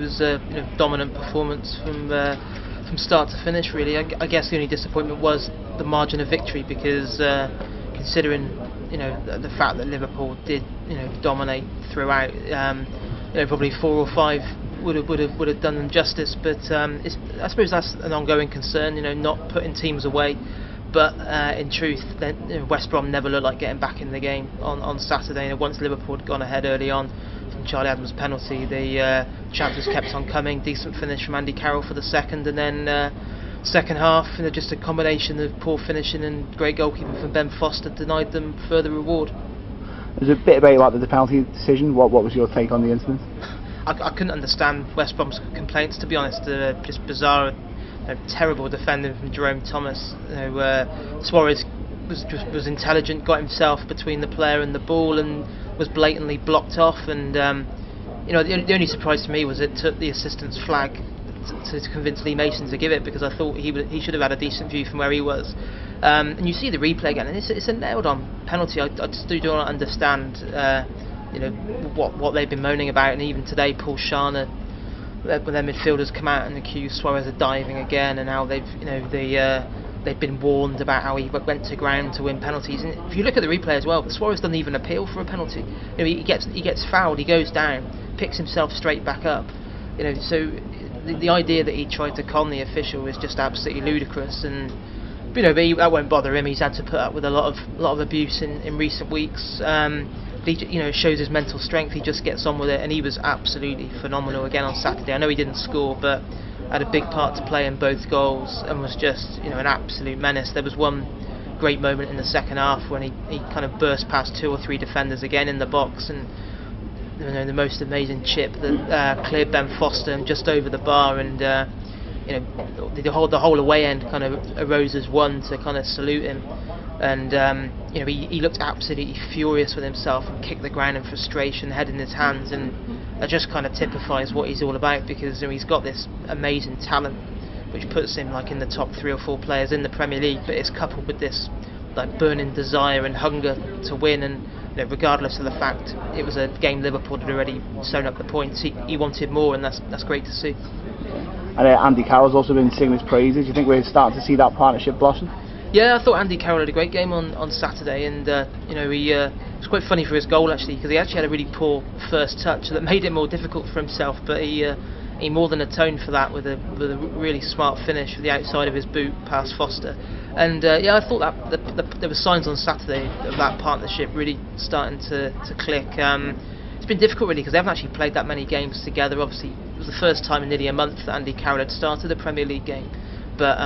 was a dominant performance from start to finish. Really, I guess the only disappointment was the margin of victory, because considering the fact that Liverpool did dominate throughout, probably 4 or 5 would have done them justice. But I suppose that's an ongoing concern, not putting teams away. But in truth, West Brom never looked like getting back in the game on Saturday. Once Liverpool had gone ahead early on from Charlie Adams' penalty, the chances kept on coming. Decent finish from Andy Carroll for the second, and then second half, just a combination of poor finishing and great goalkeeping from Ben Foster denied them further reward. There's a bit about the penalty decision. What was your take on the incident? I couldn't understand West Brom's complaints, to be honest. Just bizarre. Terrible defending from Jerome Thomas. Suarez was intelligent, got himself between the player and the ball, and was blatantly blocked off. And the only surprise to me was it took the assistant's flag to convince Lee Mason to give it, because I thought he should have had a decent view from where he was. And you see the replay again, and it's a nailed-on penalty. I just do not understand what they've been moaning about, and even today Paul Scharner, when their midfielders come out and accuse Suarez of diving again, and how they've been warned about how he went to ground to win penalties. And if you look at the replay as well, Suarez doesn't even appeal for a penalty. He gets fouled, he goes down, picks himself straight back up. So the idea that he tried to con the official is just absolutely ludicrous. And but that won't bother him. He's had to put up with a lot of abuse in recent weeks. He shows his mental strength. He just gets on with it, and he was absolutely phenomenal again on Saturday. I know he didn't score, but had a big part to play in both goals, and was just an absolute menace. There was one great moment in the second half when he kind of burst past 2 or 3 defenders again in the box, and the most amazing chip that cleared Ben Foster and just over the bar, and the whole away end kind of arose as one to kind of salute him. And he looked absolutely furious with himself and kicked the ground in frustration, head in his hands, and that just kind of typifies what he's all about, because he's got this amazing talent which puts him in the top 3 or 4 players in the Premier League, but it's coupled with this burning desire and hunger to win. And regardless of the fact it was a game Liverpool had already sewn up the points, he wanted more, and that's great to see. And Andy Carroll's also been singing his praises. Do you think we're starting to see that partnership blossom? Yeah, I thought Andy Carroll had a great game on Saturday, and it was quite funny for his goal actually, because he actually had a really poor first touch that made it more difficult for himself, but he more than atoned for that with a really smart finish with the outside of his boot past Foster. And I thought that there were signs on Saturday of that partnership really starting to click. It's been difficult really, because they haven't actually played that many games together. Obviously it was the first time in nearly a month that Andy Carroll had started a Premier League game, but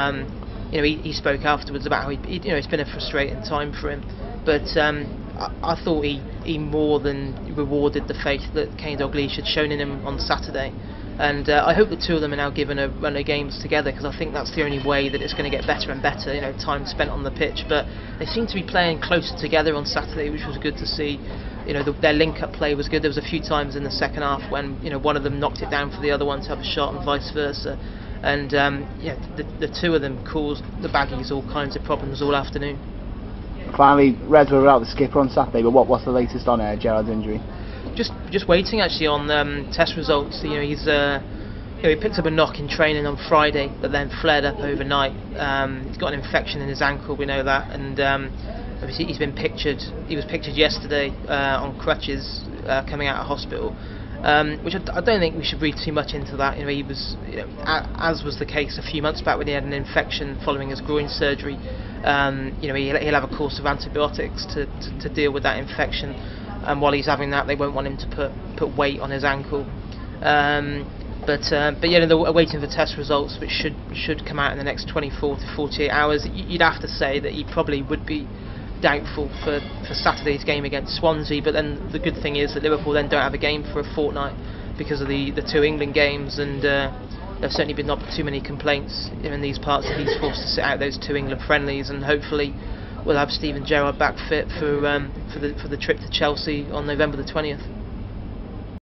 he spoke afterwards about how it's been a frustrating time for him, but I thought he more than rewarded the faith that Kane Dalglish had shown in him on Saturday. And I hope the two of them are now given a run of games together, because I think that's the only way that it's going to get better and better, time spent on the pitch. But they seem to be playing closer together on Saturday, which was good to see. Their link-up play was good. There was a few times in the second half when one of them knocked it down for the other one to have a shot, and vice versa. And the two of them caused the Baggies all kinds of problems all afternoon. Finally, Reds were without the skipper on Saturday, but what's the latest on Gerrard's injury? Just waiting actually on test results. He picked up a knock in training on Friday, but then flared up overnight. He's got an infection in his ankle, we know that, and obviously he's been pictured. He was pictured yesterday on crutches, coming out of hospital. Which I don't think we should read too much into that. He was, as was the case a few months back when he had an infection following his groin surgery. He'll have a course of antibiotics to deal with that infection, and while he's having that, they won't want him to put weight on his ankle. But they're waiting for test results, which should come out in the next 24 to 48 hours. You'd have to say that he probably would be doubtful for Saturday's game against Swansea, but then the good thing is that Liverpool then don't have a game for a fortnight because of the 2 England games, and there's certainly been not too many complaints in these parts that he's forced to sit out those 2 England friendlies, and hopefully we'll have Steven Gerrard back fit for the trip to Chelsea on November the 20th.